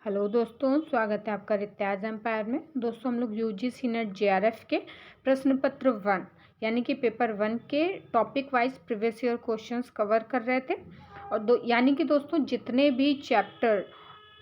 Hello दोस्तों, स्वागत है आपका रित्याज एम्पायर में। दोस्तों हम लोग यूजीसी नेट जेआरएफ के प्रश्न पत्र 1 यानी कि पेपर 1 के topic wise previous year questions cover कर रहे थे। और यानी कि दोस्तों जितने भी चैप्टर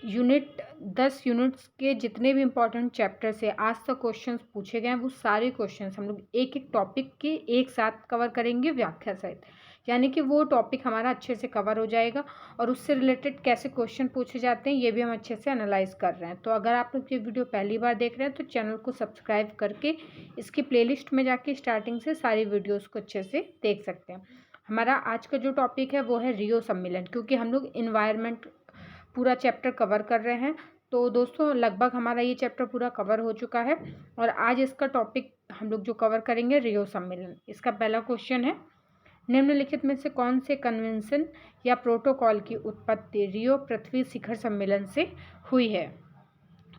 यूनिट 10 यूनिट्स के जितने भी इम्पोर्टेंट चैप्टर से आज तक क्वेश्चंस पूछे गए हैं वो सारे क्वेश्चंस हम लोग एक एक टॉपिक के एक साथ कवर करेंगे व्याख्या सहित। यानी कि वो टॉपिक हमारा अच्छे से कवर हो जाएगा और उससे रिलेटेड कैसे क्वेश्चन पूछे जाते हैं ये भी हम अच्छे से एनालाइज कर रहे हैं। तो अगर आप लोग ये वीडियो पहली बार देख रहे हैं तो चैनल को सब्सक्राइब करके इसकी प्लेलिस्ट में जाके स्टार्टिंग से सारी वीडियोस को अच्छे से देख सकते हैं। हमारा आज का जो टॉपिक है वो है रियो सम्मेलन, क्योंकि हम लोग इन्वायरमेंट पूरा चैप्टर कवर कर रहे हैं। तो दोस्तों लगभग हमारा ये चैप्टर पूरा कवर हो चुका है और आज इसका टॉपिक हम लोग जो कवर करेंगे रियो सम्मेलन। इसका पहला क्वेश्चन है, निम्नलिखित में से कौन से कन्वेंशन या प्रोटोकॉल की उत्पत्ति रियो पृथ्वी शिखर सम्मेलन से हुई है?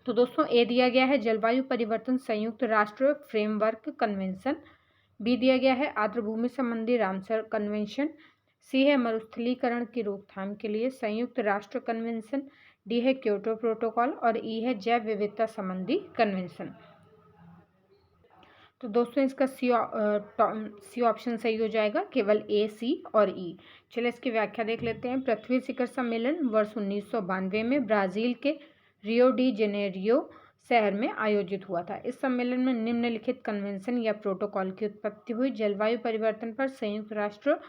तो दोस्तों ए दिया गया है जलवायु परिवर्तन संयुक्त राष्ट्र फ्रेमवर्क कन्वेंशन, बी दिया गया है आर्द्रभूमि संबंधी रामसर कन्वेंशन, सी है मरुस्थलीकरण की रोकथाम के लिए संयुक्त राष्ट्र कन्वेंशन, डी है क्योटो प्रोटोकॉल और ई है जैव विविधता संबंधी कन्वेंशन। तो दोस्तों इसका सी ऑप्शन सही हो जाएगा, केवल ए, सी और ई। चलिए इसकी व्याख्या देख लेते हैं। पृथ्वी शिखर सम्मेलन वर्ष 1992 में ब्राज़ील के रियो डी जेनेरियो शहर में आयोजित हुआ था। इस सम्मेलन में निम्नलिखित कन्वेंशन या प्रोटोकॉल की उत्पत्ति हुई: जलवायु परिवर्तन पर संयुक्त राष्ट्र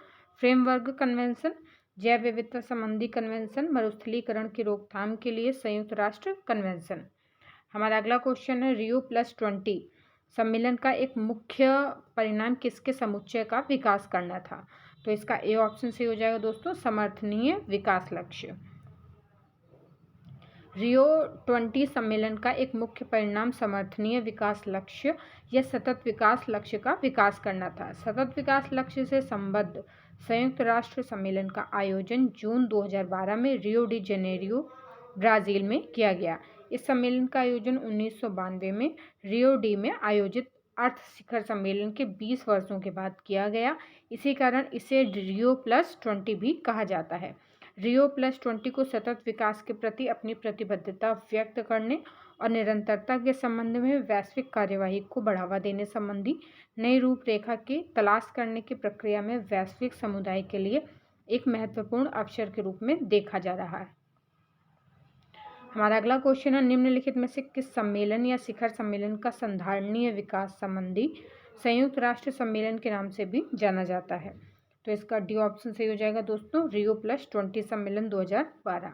फ्रेमवर्क कन्वेंशन, जैव विविधता संबंधी कन्वेंशन, मरुस्थलीकरण की रोकथाम के लिए संयुक्त राष्ट्र कन्वेंशन। हमारा अगला क्वेश्चन है, रियो+20 सम्मेलन का एक मुख्य परिणाम किसके समुच्चय का विकास करना था? तो इसका ए ऑप्शन सही हो जाएगा दोस्तों, समर्थनीय विकास लक्ष्य। रियो 20 सम्मेलन का एक मुख्य परिणाम समर्थनीय विकास लक्ष्य या सतत विकास लक्ष्य का विकास करना था। सतत विकास लक्ष्य से संबद्ध संयुक्त राष्ट्र सम्मेलन का आयोजन जून 2012 में रियो डी जेनेरियो ब्राज़ील में किया गया। इस सम्मेलन का आयोजन 1992 में रियो डी में आयोजित अर्थ शिखर सम्मेलन के 20 वर्षों के बाद किया गया। इसी कारण इसे रियो+20 भी कहा जाता है। रियो+20 को सतत विकास के प्रति अपनी प्रतिबद्धता व्यक्त करने और निरंतरता के संबंध में वैश्विक कार्यवाही को बढ़ावा देने संबंधी नई रूपरेखा की तलाश करने की प्रक्रिया में वैश्विक समुदाय के लिए एक महत्वपूर्ण अवसर के रूप में देखा जा रहा है। हमारा अगला क्वेश्चन है, निम्नलिखित में से किस सम्मेलन या शिखर सम्मेलन का संधारणीय विकास संबंधी संयुक्त राष्ट्र सम्मेलन के नाम से भी जाना जाता है? तो इसका डी ऑप्शन सही हो जाएगा दोस्तों, रियो+20 सम्मेलन 2012।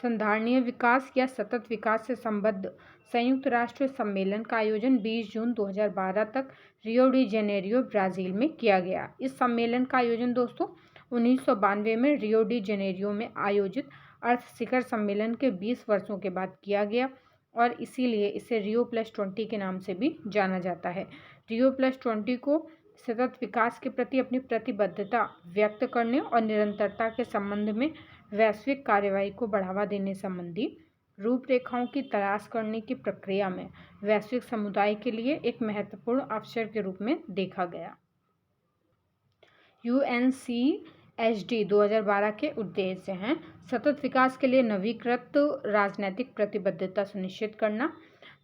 संधारणीय विकास या सतत विकास से संबद्ध संयुक्त राष्ट्र सम्मेलन का आयोजन 20 जून 2012 तक रियो डी जेनेरियो ब्राज़ील में किया गया। इस सम्मेलन का आयोजन दोस्तों 1992 में रियो डी जेनेरियो में आयोजित अर्थ शिखर सम्मेलन के 20 वर्षों के बाद किया गया और इसीलिए इसे रियो+20 के नाम से भी जाना जाता है। रियो+20 को सतत विकास के प्रति अपनी प्रतिबद्धता व्यक्त करने और निरंतरता के संबंध में वैश्विक कार्यवाही को बढ़ावा देने संबंधी रूपरेखाओं की तलाश करने की प्रक्रिया में वैश्विक समुदाय के लिए एक महत्वपूर्ण अवसर के रूप में देखा गया। UNCHD 2012 के उद्देश्य हैं सतत विकास के लिए नवीकृत राजनैतिक प्रतिबद्धता सुनिश्चित करना।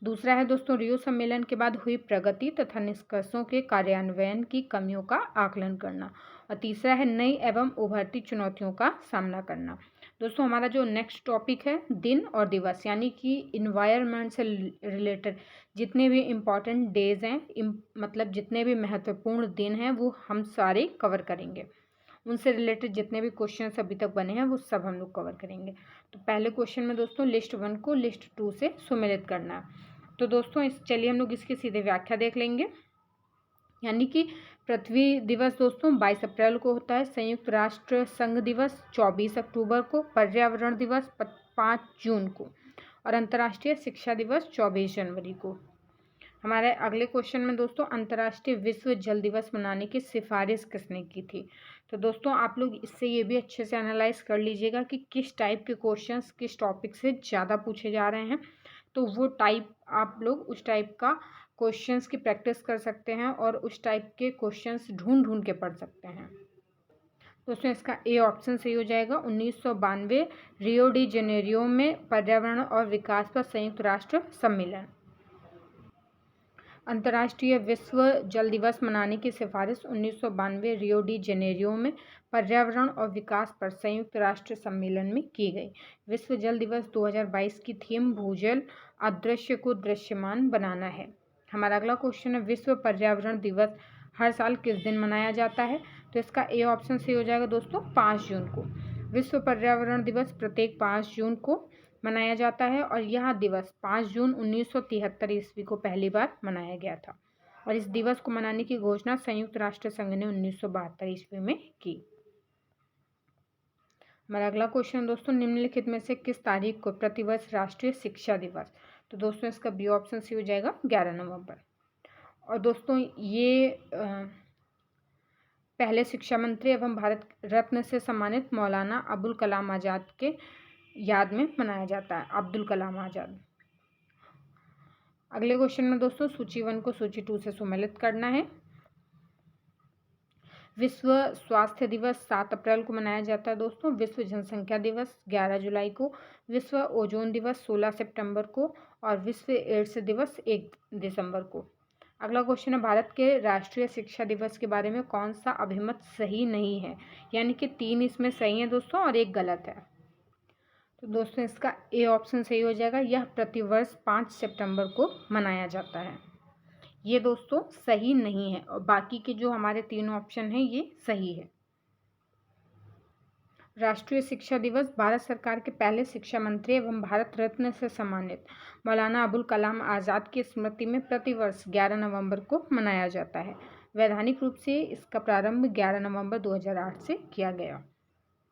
दूसरा है दोस्तों, रियो सम्मेलन के बाद हुई प्रगति तथा निष्कर्षों के कार्यान्वयन की कमियों का आकलन करना। और तीसरा है नई एवं उभरती चुनौतियों का सामना करना। दोस्तों हमारा जो नेक्स्ट टॉपिक है दिन और दिवस, यानी कि इन्वायरमेंट से रिलेटेड जितने भी इम्पॉर्टेंट डेज हैं, मतलब जितने भी महत्वपूर्ण दिन हैं वो हम सारे कवर करेंगे। उनसे रिलेटेड जितने भी क्वेश्चन अभी तक बने हैं वो सब हम लोग कवर करेंगे। तो पहले क्वेश्चन में दोस्तों लिस्ट 1 को लिस्ट 2 से सुमेलित करना है। तो दोस्तों चलिए हम लोग इसकी सीधे व्याख्या देख लेंगे। यानी कि पृथ्वी दिवस दोस्तों 22 अप्रैल को होता है, संयुक्त राष्ट्र संघ दिवस 24 अक्टूबर को, पर्यावरण दिवस 5 जून को और अंतर्राष्ट्रीय शिक्षा दिवस 24 जनवरी को। हमारे अगले क्वेश्चन में दोस्तों अंतर्राष्ट्रीय विश्व जल दिवस मनाने की सिफारिश किसने की थी? तो दोस्तों आप लोग इससे ये भी अच्छे से एनालाइज कर लीजिएगा कि किस टाइप के क्वेश्चंस किस टॉपिक से ज़्यादा पूछे जा रहे हैं। तो वो टाइप आप लोग उस टाइप का क्वेश्चंस की प्रैक्टिस कर सकते हैं और उस टाइप के क्वेश्चंस ढूंढ के पढ़ सकते हैं। दोस्तों इसका ए ऑप्शन सही हो जाएगा। 1992 रियो डी जेनेरियो में पर्यावरण और विकास पर संयुक्त राष्ट्र सम्मेलन। अंतर्राष्ट्रीय विश्व जल दिवस मनाने की सिफारिश 1992 रियो डी जेनेरियो में पर्यावरण और विकास पर संयुक्त राष्ट्र सम्मेलन में की गई। विश्व जल दिवस 2022 की थीम भूजल अदृश्य को दृश्यमान बनाना है। हमारा अगला क्वेश्चन है, विश्व पर्यावरण दिवस हर साल किस दिन मनाया जाता है? तो इसका ए ऑप्शन सही हो जाएगा दोस्तों, 5 जून को। विश्व पर्यावरण दिवस प्रत्येक 5 जून को मनाया जाता है और यह दिवस 5 जून 1973 ईस्वी को पहली बार मनाया गया था और इस दिवस को मनाने की घोषणा संयुक्त राष्ट्र संघ ने 1972 ईस्वी में की। हमारा अगला क्वेश्चन दोस्तों, निम्नलिखित में से किस तारीख को प्रतिवर्ष राष्ट्रीय शिक्षा दिवस? तो दोस्तों इसका बी ऑप्शन सही हो जाएगा, 11 नवंबर। और दोस्तों ये पहले शिक्षा मंत्री एवं भारत रत्न से सम्मानित मौलाना अबुल कलाम आज़ाद के याद में मनाया जाता है, अब्दुल कलाम आज़ाद। अगले क्वेश्चन में दोस्तों सूची 1 को सूची 2 से सम्मिलित करना है। विश्व स्वास्थ्य दिवस 7 अप्रैल को मनाया जाता है दोस्तों। विश्व जनसंख्या दिवस 11 जुलाई को, विश्व ओजोन दिवस 16 सितंबर को और विश्व एड्स दिवस 1 दिसंबर को। अगला क्वेश्चन है, भारत के राष्ट्रीय शिक्षा दिवस के बारे में कौन सा अभिमत सही नहीं है? यानी कि 3 इसमें सही है दोस्तों और 1 गलत है। तो दोस्तों इसका ए ऑप्शन सही हो जाएगा, यह प्रतिवर्ष 5 सितंबर को मनाया जाता है। ये दोस्तों सही नहीं है और बाकी के जो हमारे 3 ऑप्शन हैं ये सही है। राष्ट्रीय शिक्षा दिवस भारत सरकार के पहले शिक्षा मंत्री एवं भारत रत्न से सम्मानित मौलाना अबुल कलाम आज़ाद की स्मृति में प्रतिवर्ष 11 नवंबर को मनाया जाता है। वैधानिक रूप से इसका प्रारंभ 11 नवंबर 2008 से किया गया।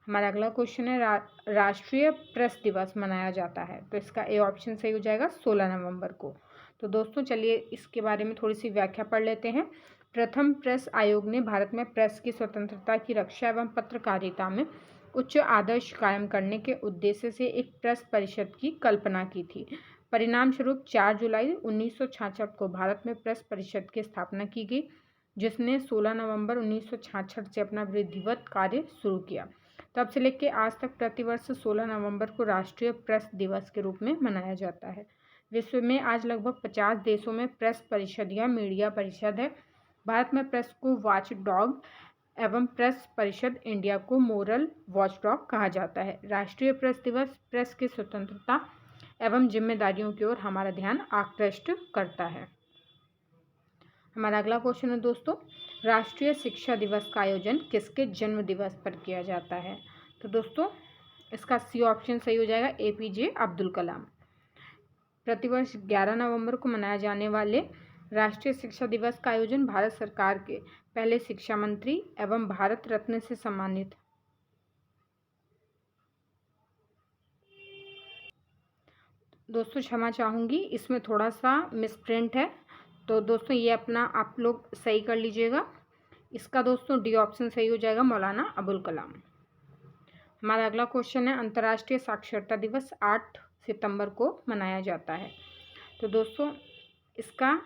हमारा अगला क्वेश्चन है, राष्ट्रीय प्रेस दिवस मनाया जाता है। तो इसका ए ऑप्शन सही हो जाएगा, 16 नवंबर को। तो दोस्तों चलिए इसके बारे में थोड़ी सी व्याख्या पढ़ लेते हैं। प्रथम प्रेस आयोग ने भारत में प्रेस की स्वतंत्रता की रक्षा एवं पत्रकारिता में उच्च आदर्श कायम करने के उद्देश्य से एक प्रेस परिषद की कल्पना की थी। परिणाम स्वरूप 4 जुलाई 1966 को भारत में प्रेस परिषद की स्थापना की गई, जिसने 16 नवंबर 1966 से अपना विधिवत कार्य शुरू किया। तब से लेकर आज तक प्रतिवर्ष 16 नवंबर को राष्ट्रीय प्रेस दिवस के रूप में मनाया जाता है। विश्व में आज लगभग 50 देशों में प्रेस परिषद या मीडिया परिषद है। भारत में प्रेस को वॉच डॉग एवं प्रेस परिषद इंडिया को मोरल वॉच डॉग कहा जाता है। राष्ट्रीय प्रेस दिवस प्रेस की स्वतंत्रता एवं जिम्मेदारियों की ओर हमारा ध्यान आकृष्ट करता है। हमारा अगला क्वेश्चन है दोस्तों, राष्ट्रीय शिक्षा दिवस का आयोजन किसके जन्म दिवस पर किया जाता है? तो दोस्तों इसका सी ऑप्शन सही हो जाएगा, APJ अब्दुल कलाम। प्रतिवर्ष 11 नवंबर को मनाए जाने वाले राष्ट्रीय शिक्षा दिवस का आयोजन भारत सरकार के पहले शिक्षा मंत्री एवं भारत रत्न से सम्मानित दोस्तों क्षमा चाहूँगी, इसमें थोड़ा सा मिसप्रिंट है, तो दोस्तों ये अपना आप लोग सही कर लीजिएगा। इसका दोस्तों डी ऑप्शन सही हो जाएगा, मौलाना अबुल कलाम। हमारा अगला क्वेश्चन है, अंतर्राष्ट्रीय साक्षरता दिवस 8 सितंबर को मनाया जाता है। तो दोस्तों इसका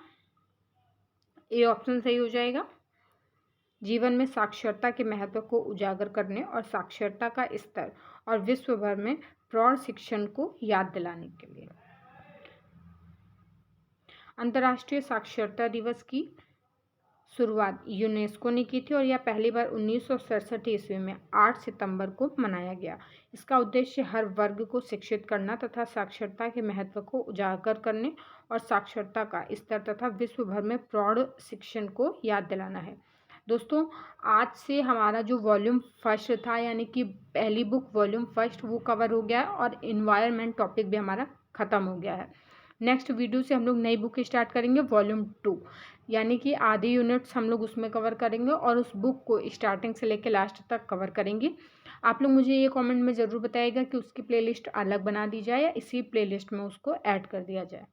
ए ऑप्शन सही हो जाएगा, जीवन में साक्षरता के महत्व को उजागर करने और साक्षरता का स्तर और विश्व भर में प्रौढ़ शिक्षण को याद दिलाने के लिए। अंतर्राष्ट्रीय साक्षरता दिवस की शुरुआत यूनेस्को ने की थी और यह पहली बार 1967 ईस्वी में 8 सितंबर को मनाया गया। इसका उद्देश्य हर वर्ग को शिक्षित करना तथा साक्षरता के महत्व को उजागर करने और साक्षरता का स्तर तथा विश्व भर में प्रौढ़ शिक्षण को याद दिलाना है। दोस्तों आज से हमारा जो वॉल्यूम फर्स्ट था, यानी कि पहली बुक वॉल्यूम फर्स्ट, वो कवर हो गया है और इन्वायरमेंट टॉपिक भी हमारा ख़त्म हो गया है। नेक्स्ट वीडियो से हम लोग नई बुक स्टार्ट करेंगे वॉल्यूम 2, यानी कि आधे यूनिट्स हम लोग उसमें कवर करेंगे और उस बुक को स्टार्टिंग से लेकर लास्ट तक कवर करेंगे। आप लोग मुझे ये कमेंट में ज़रूर बताइएगा कि उसकी प्लेलिस्ट अलग बना दी जाए या इसी प्लेलिस्ट में उसको ऐड कर दिया जाए।